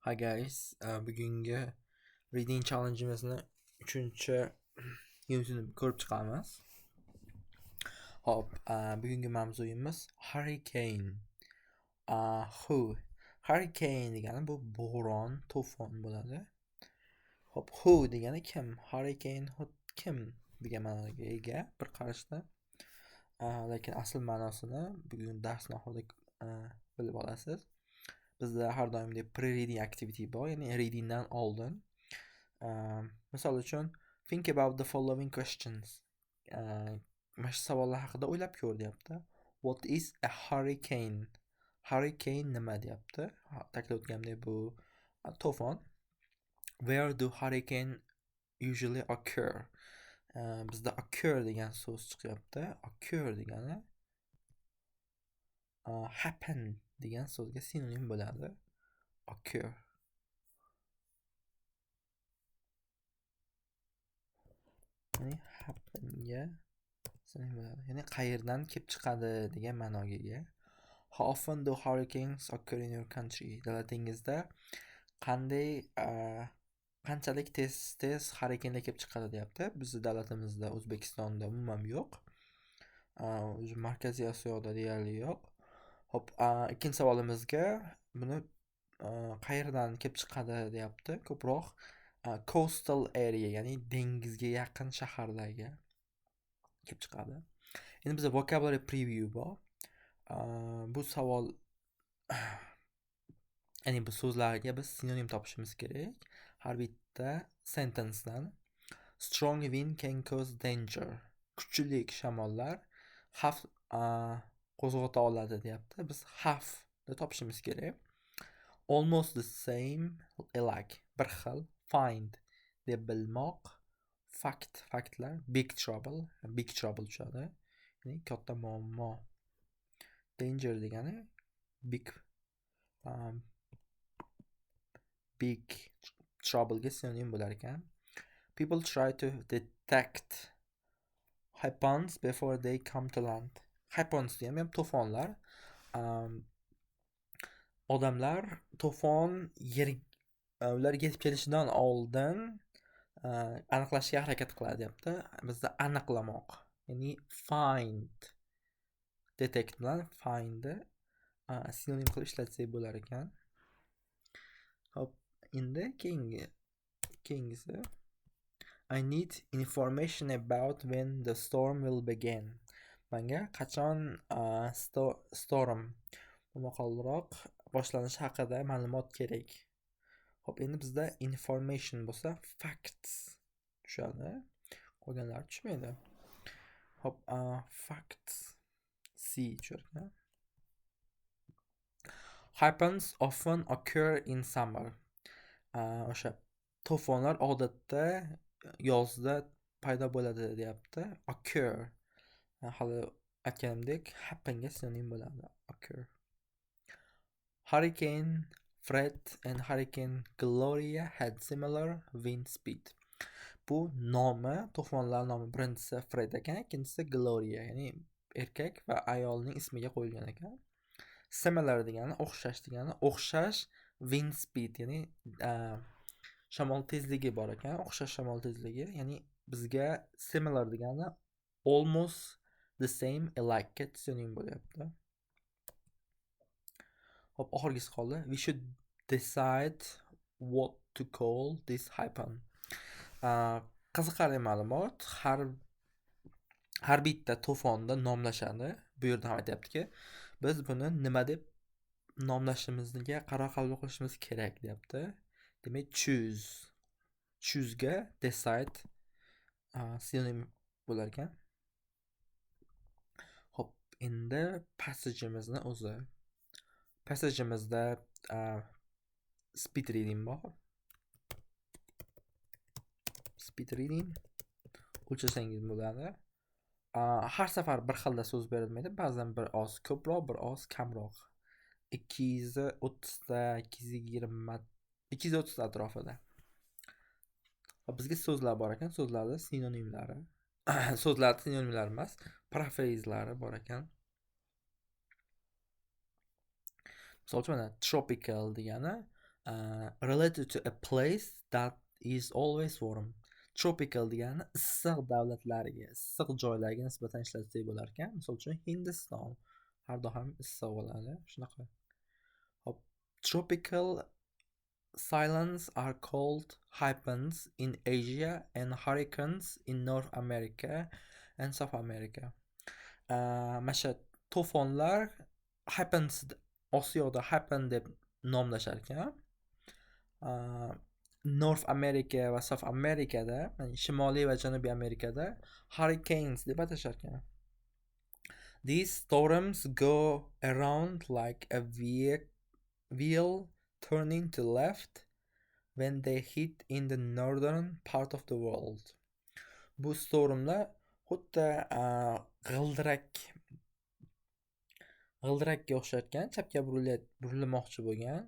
Hi guys, bugungi reading challenge'imizni 3-unitini ko'rib chiqamiz. Hop, bugungi mavzuyimiz hurricane. Hurricane degani bu bo'ron, to'fon bo'ladi. Hop, who degani kim? Hurricane kim degan ma'noga ega bir qarashda. Lekin asl ma'nosini bugun dars oxirida bilib olasiz. Bizda har doimdek pre-reading activity bor, ya'ni readingdan oldin. Misol uchun, think about the following questions. Mana shu savollar haqida o'ylab ko'r deyapti. What is a hurricane? Hurricane nima deyapti? Ta'kidlab o'tganimdek bu to'fon. Where do hurricane usually occur? Bizda occur degan so'z chiqyapti. Occur degani happen degan so'zga sinonim bo'ladi. Occur. Ya'ni happenga sinonim bo'ladi. Ya'ni qayerdan kelib chiqadi degan ma'noga ega. How often do hurricanes occur in your country? Davlatingizda qanchalik tez hurricanelar kelib chiqadi deyapti. Bizning davlatimizda, O'zbekistonda umuman yo'q. Markaziy Osiyoda deyarli yo'q. Hop, ikkinchi savolimizga buni qayerdan kelib chiqadi deyapti. Ko'proq coastal area, ya'ni dengizga yaqin shaharlarga kelib chiqadi. Endi bizda vocabulary preview bor. Bu savol ya'ni bu so'zlarga biz sinonim topishimiz kerak. Har bitta sentencedan strong wind can cause danger. Kuchli shamollar xavf qo'zg'ata oladi deyapti. Biz xavf deb topishimiz kerak. Almost the same, like bir xil. Find deb bilmoq. Faktlar. Big trouble tushadi. Ya'ni katta muammo. Danger degani big trouble ga sinonim bo'lar ekan. People try to detect happens before they come to land. Happens degani ham to'fonlar. Odamlar to'fon ularga yetib kelishidan oldin aniqlashga harakat qiladi deyapti. Bizda aniqlamoq, ya'ni find. Detect bilan findni sinonim qilib ishlatsak bo'lar ekan. Hop, endi keyingisi I need information about when the storm will begin. Menga qachon storm momaqaldiroq boshlanishi haqida ma'lumot kerak. Hop, endi bizda information bo'lsa facts tushadi. Qolganlar tushmaydi. Hop, facts C tushadi. Happens often occur in summer. O'sha to'fonlar odatda yozda paydo bo'ladi deyapti. Occur. Hali aytganimdek happenga sinonim bo'ladi. Occur. Hurricane Fred and Hurricane Gloria had similar wind speed. Bu nomi, to'fonlar nomi, birinchisi Fred ekan, ikkinchisi Gloria, ya'ni erkak va ayolning ismiga qo'yilgan ekan. Similar degani o'xshash degani, o'xshash wind speed, ya'ni shamol tezligi bor ekan, o'xshash shamol tezligi, ya'ni bizga similar degani almost the same, like sinonim bo'lyapti. Hop, oxirgisi qoldi. We should decide what to call this happen. Qiziqarli ma'lumot, har bitta to'fonni nomlashadi. Bu yerda ham aytayaptiki, biz buni nima deb nomlashimizga qaror qabul qilishimiz kerak deyapti. Demak, choose ga decide sinonim bo'lar ekan. Hop, endi passage'imizni o'zi. Passage'imizda speed reading bor. Speed reading o'lchasangiz bo'ladi. Har safar bir xilda so'z berilmaydi. Ba'zan bir oz ko'proq, bir oz kamroq. 230 ta, 220, 230 atrofida. Bizga so'zlar bor ekan, so'zlarda sinonimlari. So'zlarda sinonimlar emas, paraphraselari bor ekan. Misol uchun mana tropical degani related to a place that is always warm. Tropical degani issiq davlatlarga, issiq joylarga nisbatan ishlatilsa bo'lar ekan. Misol uchun Hindiston har doim issiq bo'ladi. Shunaqa. Hop. Tropical cyclones are called hypens in Asia and hurricanes in North America and South America. Mana shu to'fonlar hypens Osiyoda hypen deb nomlashar ekan. North America va South Americada, ya'ni Shimoliy va Janubiy Amerikada hurricanes deb atashar ekan. These storms go around like a wheel turning to left when they hit in the northern part of the world. Bu stormlar xuddi g'ildirakka o'xshatgan, chapga burilmoqchi bo'lgan.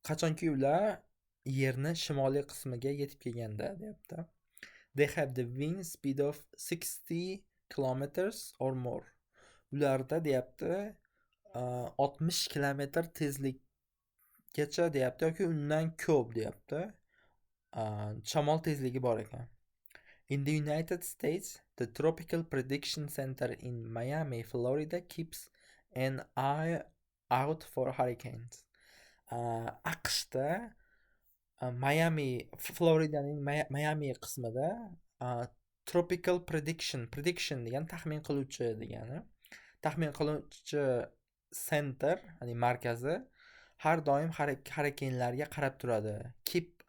Qachonki ular yerni shimoliy qismiga yetib kelganda deyapti. They have the wind speed of 60 kilometers or more. Ularda deyapti 60 kilometr tezlikgacha deyapti yoki undan ko'p deyapti. Shamol tezligi bor ekan. In the United States, the Tropical Prediction Center in Miami, Florida keeps an eye out for hurricanes. AQShda Floridaning Miami qismida Tropical Prediction degan taxmin qiluvchi center, ya'ni markazi har doim hurricanelarga qarab turadi. Keep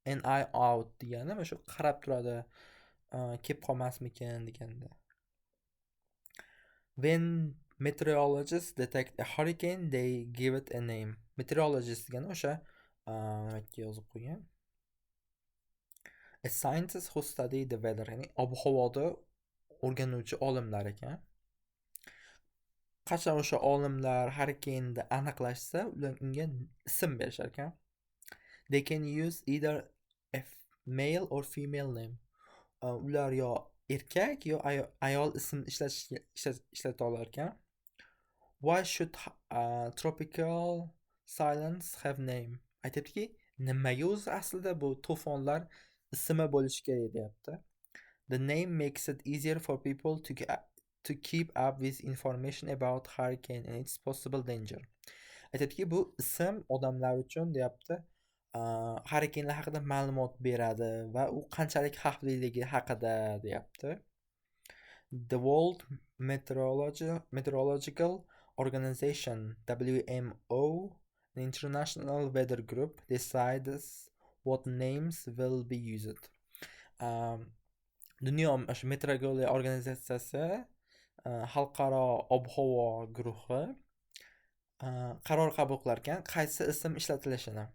an eye out degani mana shu qarab turadi. Kelib qolmasmikin deganda. When meteorologists detect a hurricane, they give it a name. Meteorologist degani o'sha nimaga yozib qo'ygan. A scientist who study the weather, ya'ni ob-havoni o'rganuvchi olimlar ekan. Qachon o'sha olimlar hurricane'ni aniqlashsa, ular unga ism berishar ekan. They can use either a male or female name. Ular yo erkak yo ayol ism ishlata olar ekan. Why should tropical cyclones have name? Aytibdiki, nimaga o'zi aslida bu to'fonlar ismi bo'lishi kerak deyapti. The name makes it easier for people to keep up with information about hurricane and its possible danger. Aytibdiki, bu ism odamlar uchun deyapti hurricanelar haqida ma'lumot beradi va u qanchalik xavfliligi haqida deyapti. The World Meteorological Organization, WMO, the International Weather Group, decides what names will be used. Dunyo meteorologiya organizatsiyasi, xalqaro ob-havo guruhi qaror qabul qilar ekan, qaysi ism ishlatilishini.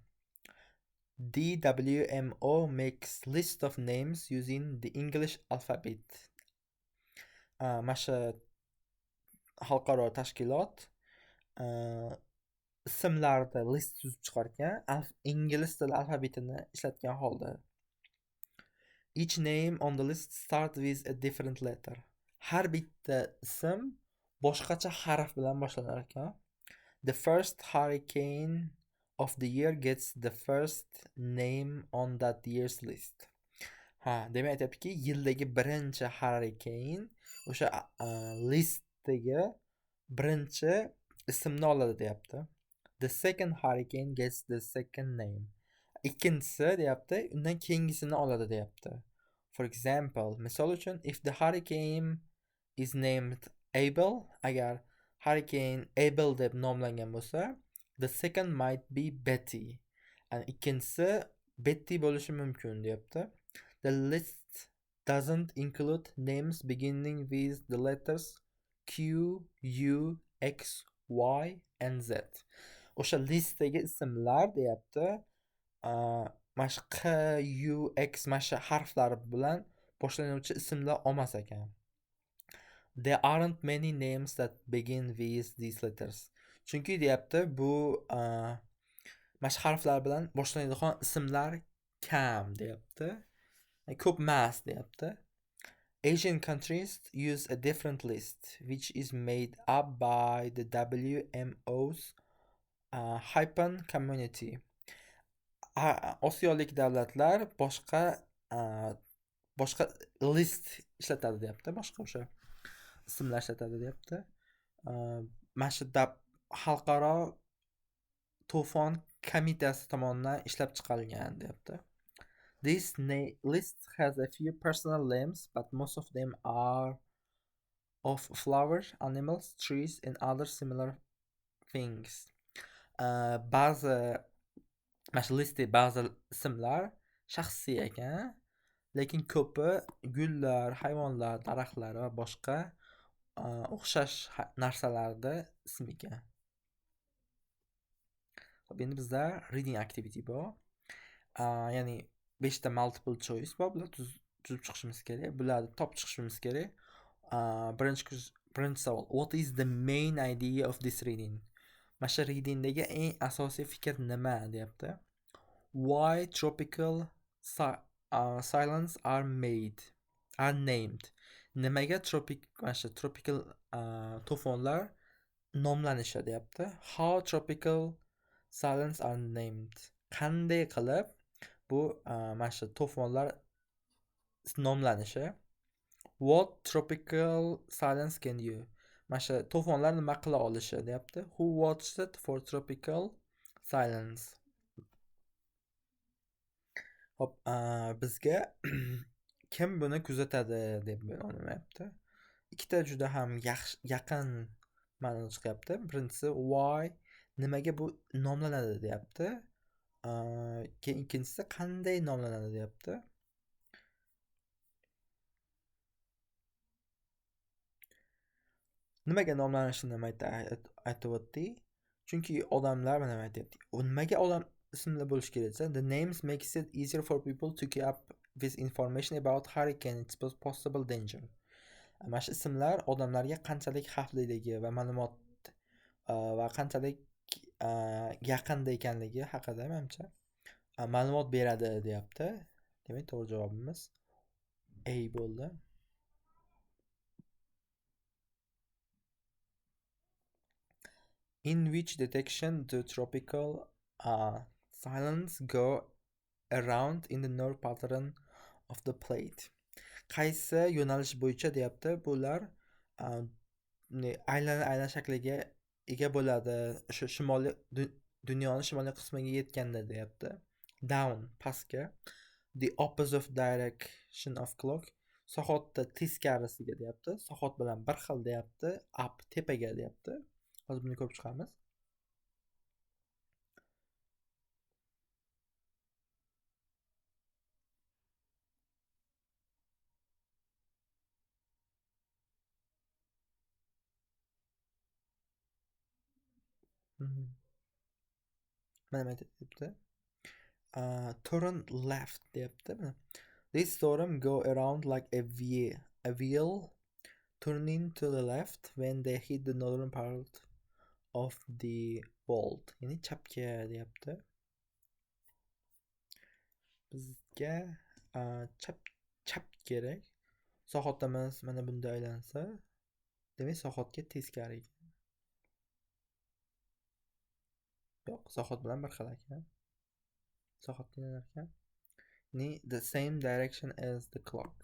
DWMO makes list of names using the English alphabet. Masha xalqaro tashkilot ismlarni list tuzib chiqargan, ingliz tili alfabetini ishlatgan holda. Each name on the list starts with a different letter. Har bitta ism boshqacha harf bilan boshlanar ekan. The first hurricane of the year gets the first name on that year's list. Demak aytibdiki, yildagi birinchi hurricane o'sha listdagi birinchi ismni oladi deyapti. The second hurricane gets the second name. Ikkinchisi deyapti, undan keyingisini oladi deyapti. For example, misol uchun, if the hurricane is named Abel, agar hurricane Abel deb nomlangan bo'lsa, the second might be Betty. Ikkinchisi Betty bo'lishi mumkin deyapti. The list doesn't include names beginning with the letters Q, U, X, Y and Z. O'sha listdagi ismlar deyapti, mana Q, U, X mana harflari bilan boshlanuvchi ismlar olmas ekan. There aren't many names that begin with these letters. Chunki deyapti, bu mana harflar bilan boshlanadigan ismlar kam deyapti. Ko'p emas deyapti. Asian countries use a different list, which is made up by the WMO's Hyphen community. Osiyolik davlatlar uh, boshqa list ishlatadi deyapti, boshqa o'sha ismlar ishlatadi deyapti. Mana shu xalqaro to'fon qo'mitasi tomonidan ishlab chiqarilgan deyapti. This list has a few personal names, but most of them are of flowers, animals, trees, and other similar things. Ba'zi mana shu listda ba'zi ismlar shaxsiy ekan, lekin ko'pi gullar, hayvonlar, daraxtlar va boshqa o'xshash narsalarda ism ekan. Hop, endi bizda reading activity bor. Ya'ni 5 ta multiple choice bor. Bular tuzib chiqishimiz kerak. Bularni topib chiqishimiz kerak. Birinchi savol. What is the main idea of this reading? Mana shu readingdagi eng asosiy fikr nima deyapti. Why tropical silence are named. Nimaga tropical to'fonlar nomlanishi deyapti. How tropical silence are named. Qanday qilib bu mana shu to'fonlar nomlanishi. What tropical silence can you? Mana shu to'fonlar nima qila olishi deyapti. Who watched for tropical silence? Hop, bizga kim buni kuzatadi deb o'ylayapti. Ikkita juda ham yaqin ma'no chiqyapti. Birinchisi why, nimaga bu nomlanadi deyapti. Keyin ikkinchisi qanday nomlanadi deyapti. Nimaga nomlanishini aytib o'tdi. Chunki odamlar nima aytyapti. Nimaga odam ismli bo'lish kerak desa, the names makes it easier for people to keep up with information about hurricane, its possible danger. Mana shu ismlar odamlarga qanchalik xavfliligi va ma'lumot va qanchalik yaqinda ekanligi haqida menimcha ma'lumot beradi deyapti. Demak, to'g'ri javobimiz A bo'ldi. In which direction do tropical silence go around in the north pattern of the plate? Qaysi yo'nalish bo'yicha deyapti. Bular aylan shakliga ega bo'ladi. O'sha shimoliy dunyoning shimoliy qismiga yetganda deyapti. Down, pastga. The opposite direction of clock. Soatda teskarisiga deyapti. Soat bilan bir xil deyapti. Up, tepaga deyapti. Hozir buni ko'rib chiqamiz. Mana deyapti. Turn left deyapti. This storm go around like a wheel turning to the left when they hit the northern part of the world. Ya'ni chapga deyapti. Bizga chap kerak. Soatimiz mana bunda aylansa, demak soatga teskari ekan. Yo'q, soat bilan bir xil ekan. Soat aylanar ekan. The same direction as the clock.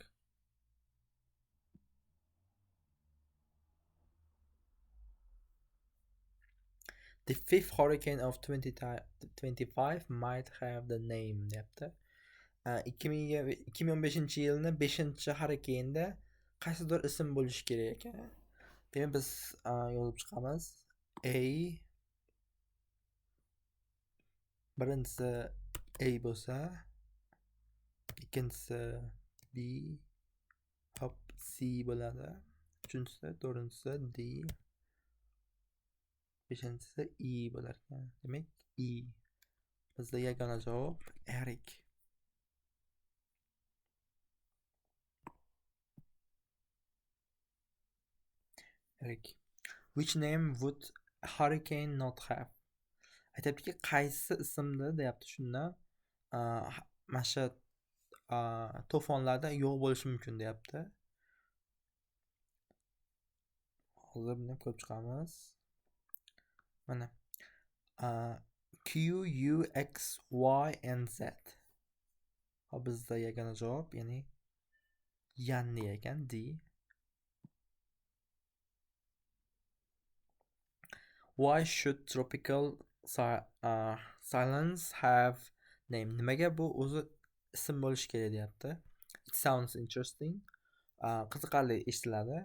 The fifth hurricane of 2025 might have the name deyapti. 2015-yilni 5-hurrikaneda qaysidir ism bo'lishi kerak ekan. Demak biz yozib chiqamiz. A birinchisi A bo'lsa, ikkinchisi B, hop C bo'ladi. Uchinchisi, to'rtinchisi D, beshinchisi E bo'lar ekan. Demak E. Bizda yagona javob Eric. Which name would hurricane not have? Aytayaptiki, qaysi ismda deyapti. Shunda mana shu to'fonlarda yo'q bo'lishi mumkin deyapti. Hozir buni ko'rib chiqamiz. Mana Q, U, X, Y and Z. Hop bizda yagona javob, ya'ni yanni ekan D. Why should tropical silence have name? Nimaga bu o'zi ism bo'lishi kerak deyapti. It sounds interesting. Qiziqarli eshitiladi.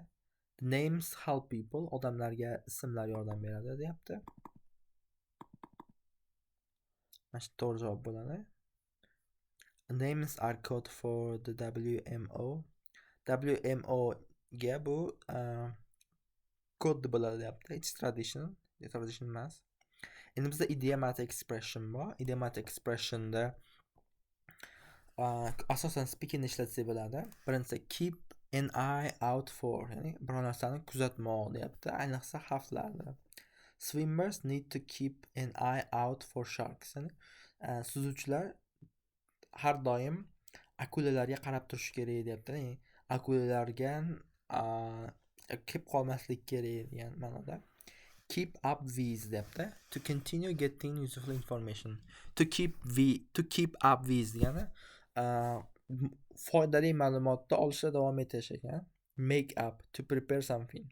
Names help people. Odamlarga ismlar yordam beradi deyapti. Mana shu to'g'ri javob bo'ladi. Names are code for the WMO. WMO ga bu kod bo'ladi deyapti. It's traditional. Tradition emas. Endi bizda idiomatic expression bor. Idiomatic expressionda asosan speaking ishlatsak bo'ladi. Birinchisi keep an eye out for, ya'ni biror narsani kuzatmoq deyapti, ayniqsa xavflarda. Swimmers need to keep an eye out for sharks. Ya'ni suzuvchilar har doim akulalarga qarab turish kerak deyapti. Ya'ni akulalarga kelib qolmaslik kerak degan ma'noda. Keep up with deyapti. To continue getting useful information. To keep up with degani foydali ma'lumotni olishda davom etish ekan. Make up, to prepare something.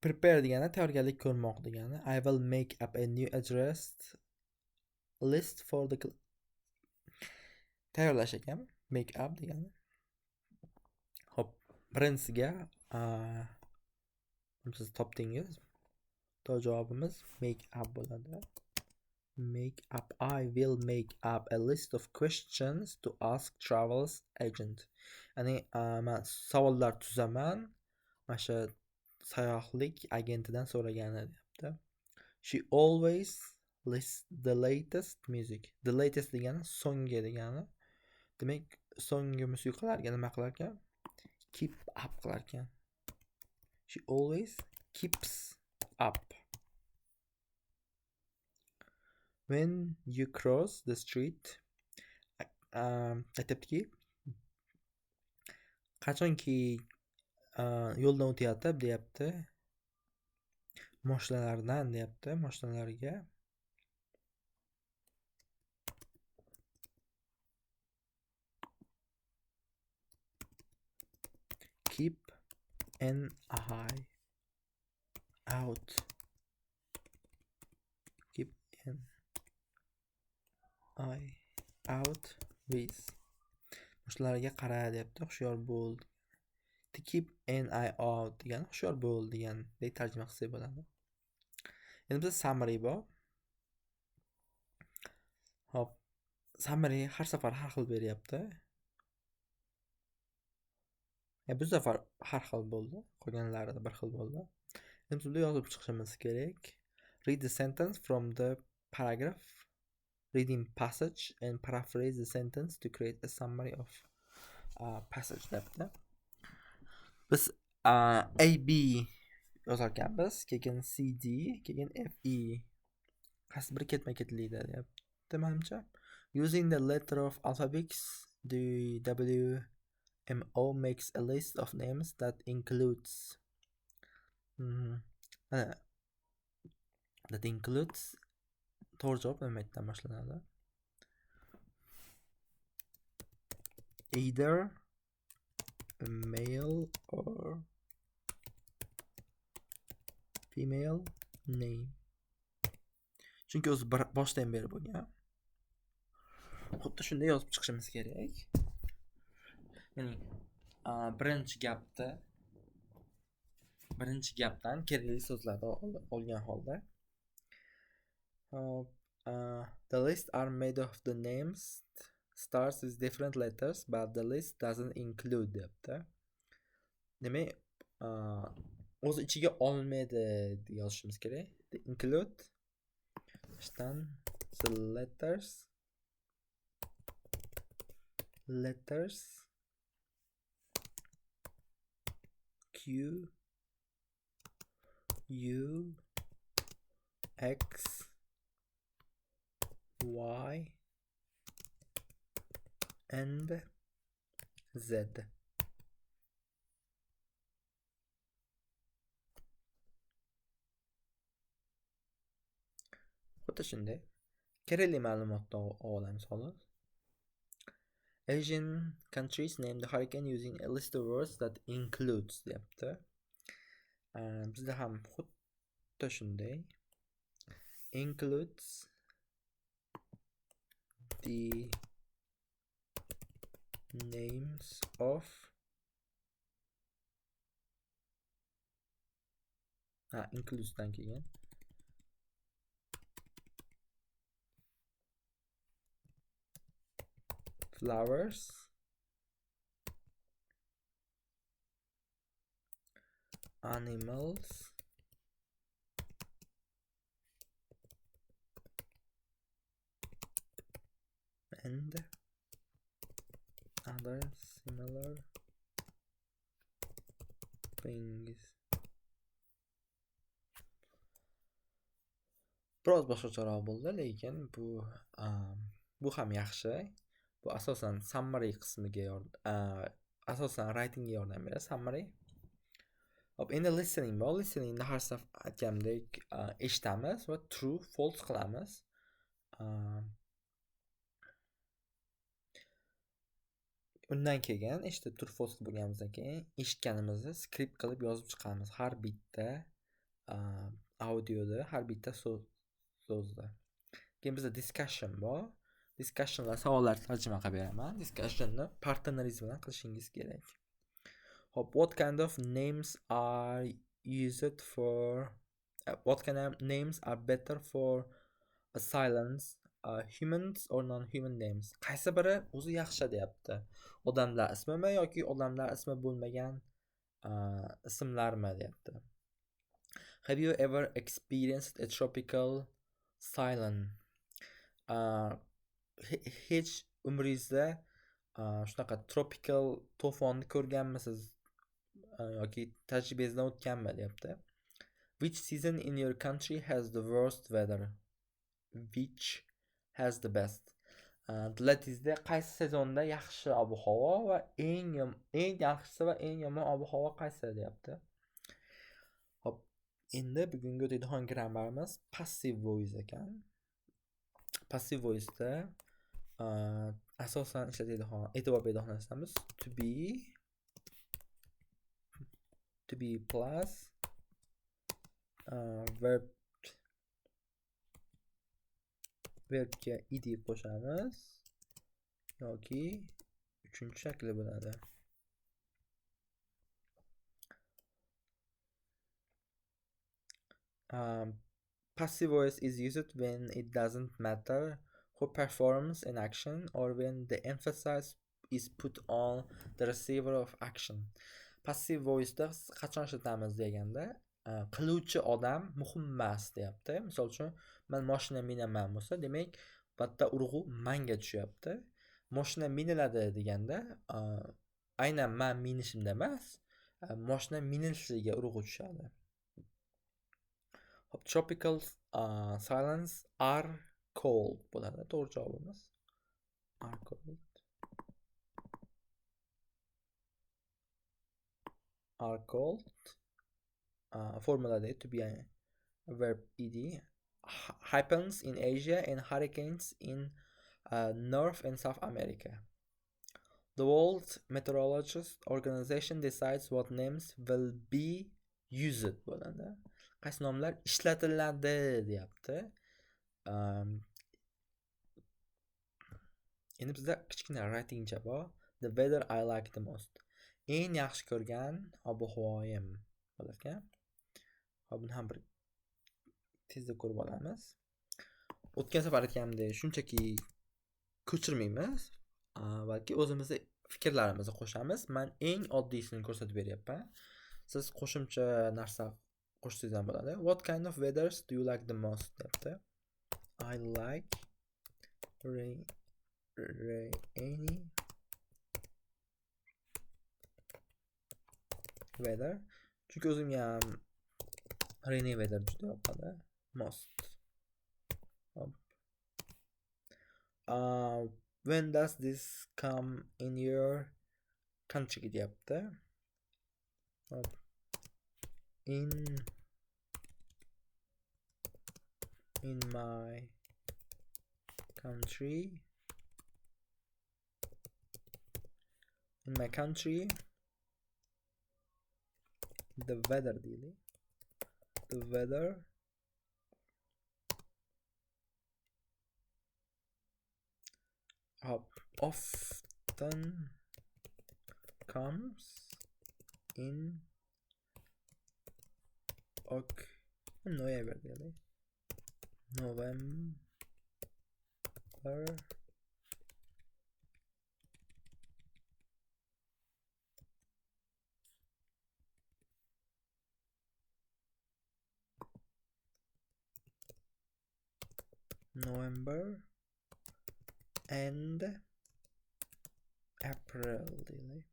Prepare degani tayyorgarlik ko'rmoq degani. I will make up a new address list for the tayyorlash ekan. Make up degani. Hop, birinchisiga siz topdingiz. To javobimiz make up bo'ladi. Make up. I will make up a list of questions to ask travel agent. Ya'ni men savollar tuzaman. Mana shu sayohlik agentidan so'ragani deyapti. She always lists the latest music. The latest degani so'nggi degani. Demak, so'nggi musiqalarga nima qilar ekan? Keep up qilar ekan. She always keeps up. When you cross the street, aytibdiki, qachonki yo'ldan o'tyapti deyapti, mashinalardan deyapti, mashinalarga keep an eye out. Keep an eye out with. Mashinalarga qara deyapti, hushyor bo'l. To keep an eye out degani hushyor bo'l degandek tarjima qilsak bo'ladi. Endi bizda summary bor. Hop, summary har safar har xil beryapti. Bu safar har xil bo'ldi, qolganlarida bir xil bo'ldi. Endi bunda yozib chiqishimiz kerak. Read the sentence from the paragraph. Reading passage and paraphrase the sentence to create a summary of passage debdi. Biz A B yozar ekanmiz, keyin C D, keyin F E. Qaysi biri ketma-ketlikda deyapti menimcha. Using the letter of alphabets, the WMO makes a list of names that includes to'g'ri javob nimadan boshlanadi? Either a male or female name. Chunki o'zi boshdan beri bo'lgan. Xuddi shunday yozib chiqishimiz kerak. Ya'ni birinchi gapdan kerakli so'zlarni olgan holda. The list are made of the names starts with different letters, but the list doesn't include deyapti. Demak, o'zi ichiga olmaydi deb yozishimiz kerak. The include ishdan the letters Q, U, X, Y and Z. Xuddi shunday kerakli ma'lumotni olamiz xolos. Asian countries name the hurricane using a list of words that includes deyapti. Bizda ham xuddi shunday includes the names of includes dan kelgan flowers, animals, and other similar things. Biroz boshqacharoq bo'ldi, lekin bu ham yaxshi. Bu asosan summary qismiga asosan writingga yordam beradi, summary. Hop, endi listening bor. Listeningda har safar aytgandek eshitamiz va true, false qilamiz. Undan keyin eshitib true, false bo'lganimizdan keyin eshitganimizni skript qilib yozib chiqamiz. Har bitta audioda, har bitta so'zda. Keyin bizda discussion bor. Discussion va savollar tarjima qilib beraman. Discussionni partneringiz bilan qilishingiz kerak. Hop, what kind of names are used for what kind of names are better for asylums, humans or non-human names? Qaysi biri o'zi yaxshi deyapti? Odamlar ismimi yoki odamlar ismi bo'lmagan ismlarmi deyapti. Have you ever experienced a tropical cyclone? Hech umringizda shunaqa tropical to'fonni ko'rganmisiz yoki tajribangizdan o'tganmi deyapti. Which season in your country has the worst weather? Which has the best? Davlatingizda qaysi sezonda yaxshi ob-havo va eng yaxshisi va eng yomon ob-havo qaysi deyapti. Hop, endi bugungi o'tadigan grammarimiz passive voice ekan. Passive voice'da asosan ishlatadigan e'tibor beradigan narsamiz to be plus verbga id qo'shamiz yoki uchinchi shakli bo'ladi. Passive voice is used when it doesn't matter who performs an action or when the emphasis is put on the receiver of action. Passive voice'da qachon ishlatamiz deganda, qiluvchi odam muhim emas deyapti. Misol uchun, men mashina minaman bo'lsa, demak, bitta urg'u menga tushyapti. Mashina miniladi deganda, aynan men minishimda emas, mashina minilishiga urg'u tushadi. Tropical cyclones are cold bo'ladi. To'g'ri javobimiz are cold. Are cold. Formulada to be a verb ed happens in Asia and hurricanes in North and South America. The World Meteorological Organization decides what names will be used bo'ladi. Qaysi nomlar ishlatiladi deyapti. Endi bizda kichkina writing bor. The weather I like the most. Eng yaxshi ko'rgan ob-havoyim bo'lar ekan. Buni ham bir tezda ko'rib olamiz. O'tgan safar aytganimdek, shunchaki ko'chirmaymiz, balki o'zimizning fikrlarimizni qo'shamiz. Men eng oddiysini ko'rsatib beryapman. Siz qo'shimcha narsa qo'shsangiz ham bo'ladi. What kind of weathers do you like the most? Deyapti. I like rainy weather. Chunki o'zimga ham rainy weather juda yoqadi. Most. When does this come in your country deyapti. In in my country, the weather deydi. The weather often comes in November deydi. November and April deydi.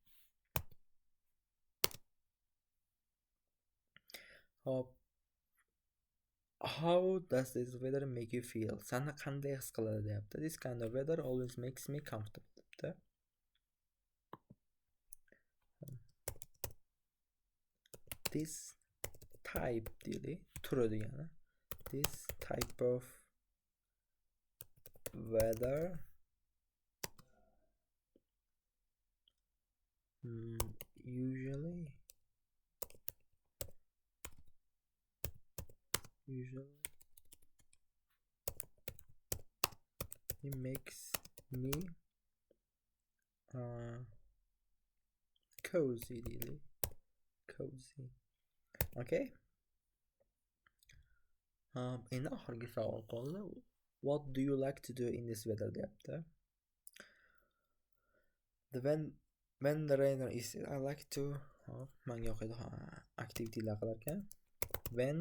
How does this weather make you feel? Seni qanday his qiladi deyapti. This kind of weather always makes me comfortable deyapti. This type deydi. Turi degani. This type of weather usually it makes me cozy deydi. Cozy. Okay. Endi oxirgi savol qoldi. What do you like to do in this weather deyapti. When the rain is, I like to manga yoqadi aktivitelar qilar ekan. When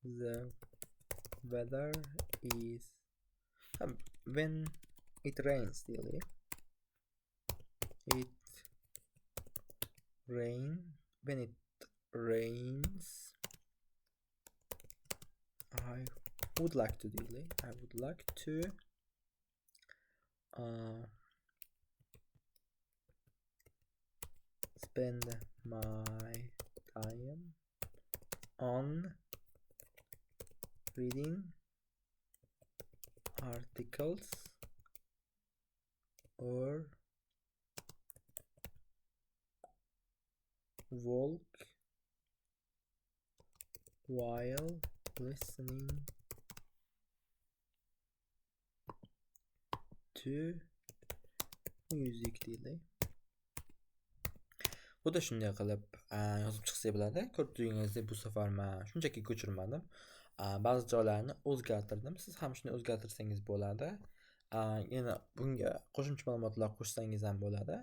the weather is when it rains deydi. When it rains, I would like to spend my time on reading articles or walk while listening to music deydi. Bu da shunday qilib yozib chiqsa bo'ladi. Ko'rdingizdek, bu safar men shunchaki ko'chirmadim. Ba'zi joylarni o'zgartirdim. Siz ham shuni o'zgartirsangiz bo'ladi. Yana bunga qo'shimcha ma'lumotlar qo'shsangiz ham bo'ladi.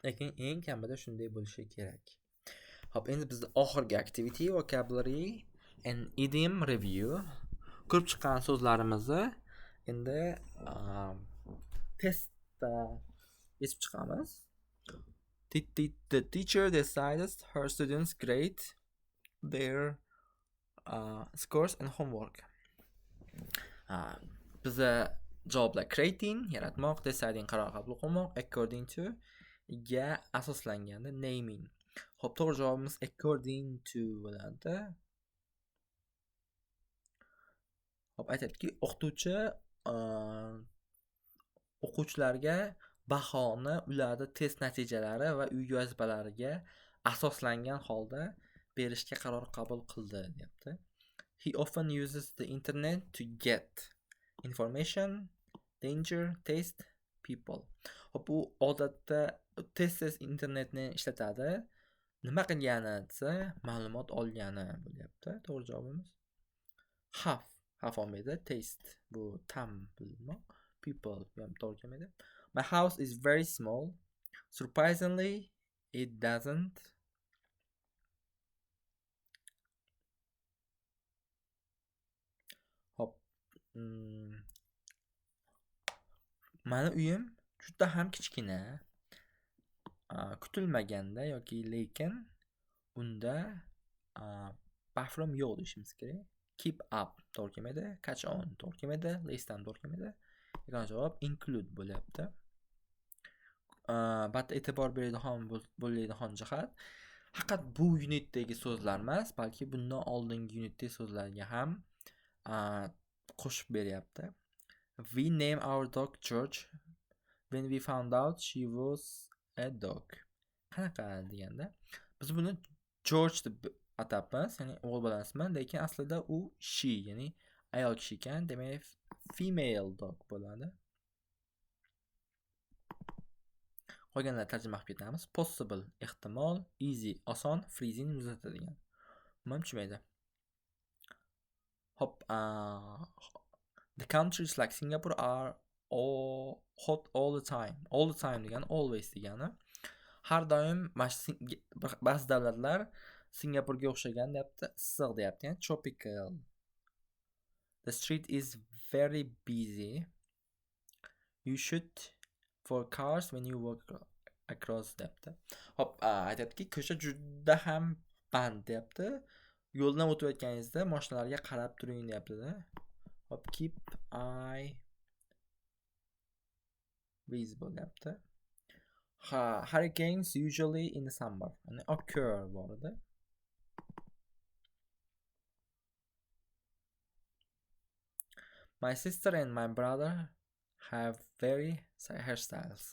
Lekin eng kamida shunday bo'lishi kerak. Hop, endi bizda oxirgi activity vocabulary and idiom review. Ko'rib chiqqan so'zlarimizni endi testda yechib chiqamiz. The teacher decided her students grade their scores and homework. Biza javoblar creating, yaratmoq, deciding, qaror qabul qilmoq, according to ga asoslanganda naming. Xo'p, to'g'ri javobimiz according to bo'ladi. Xo'p, aytadiki, o'qituvchi o'quvchilarga bahoni ularda test natijalari va uy vazibalariga asoslangan holda berishga qaror qabul qildi, deyapti. He often uses the internet to get information, danger, taste, people. Hop, u odatda tez internetni ishlatadi. Nima qilgani desa, ma'lumot olgani bo'lyapti. To'g'ri javobimiz have olmaydi. Taste bu tam bilmoq. People ham to'g'ri kelmaydi. My house is very small. Surprisingly, it doesn't. Hop. Mani uyim juda ham kichkina. Kutilmaganda yoki lekin unda bathroom yo'q deyishimiz kerak. Keep up to'g'ri kelmaydi. Catch on to'g'ri kelmaydi. Less than to'g'ri kelmaydi. Yagona javob include bo'lyapti. batda e'tibor bo'ladigan jihat faqat bu unitdagi so'zlar emas, balki bundan oldingi unitdagi so'zlarga ham qo'shib beryapti. We named our dog George when we found out she was a dog. Qanaqa deganda, biz buni George deb atapmiz, ya'ni o'g'il bolasimi, lekin aslida u she, ya'ni ayol kishi ekan, demak female dog bo'ladi. Qolganlar tarjima qilib ketamiz. Possible ehtimol, easy oson, freezing muzlatadigan. Nima tushunmaydi. Hop, the countries like Singapore are all hot all the time. All the time degani always degani. Har doim ba'zi davlatlar Singapurga o'xshagan deyapti, issiq deyapti, ya'ni tropical. The street is very busy. You should for cars when you walk across deyapti. Hop, aytayaptiki, ko'cha juda ham band deyapti. Yo'ldan o'tayotganingizda mashinalarga qarab turing deyapti-da. Hop, keep eye visible deyapti. Hurricanes usually in the summer, ya'ni occur bo'ladi. My sister and my brother have very hairstyles.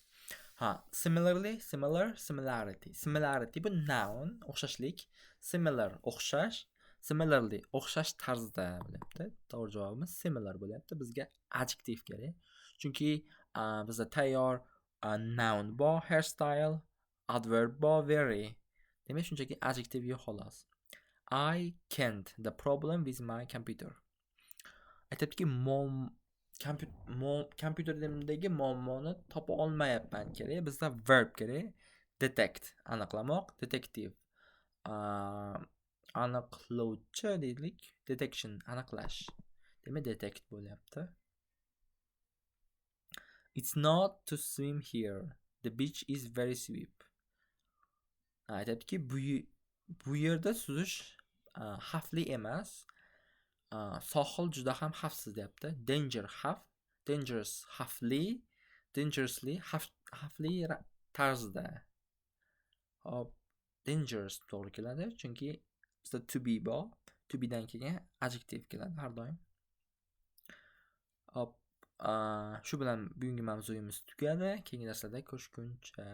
Similarly, similarity. Similarity bu noun, o'xshashlik. Similar, o'xshash. Similarly, o'xshash tarzda bo'lyapti. To'g'ri javobimiz similar bo'lyapti. Bizga adjektiv kerak. Chunki bizda tayyor noun bor, hairstyle, adverb bor, very. Demak, shunchaki adjektiv yo'q xolos. I can't. The problem with my computer. Aytibdiki, kompyuterimdagi muammoni topa olmayapman kerak. Bizda verb kerak. Detect, aniqlamoq, detective. Aniqlovchi deylik, detection, aniqlash. Demak, detect bo'lyapti. It's not to swim here. The beach is very steep. Aytibdiki, bu yerda suzish xavfli emas. Sohil juda ham xavfsiz deyapti. Danger, xavf, dangerous, xavfli, dangerously, xavfli tarzda. Hop, dangerous to'g'ri keladi, chunki bizda to be bor. To be dan keyin adjektiv keladi har doim. Hop, shu bilan bugungi mavzuyimiz tugadi. Keyingi darslarda ko'rishguncha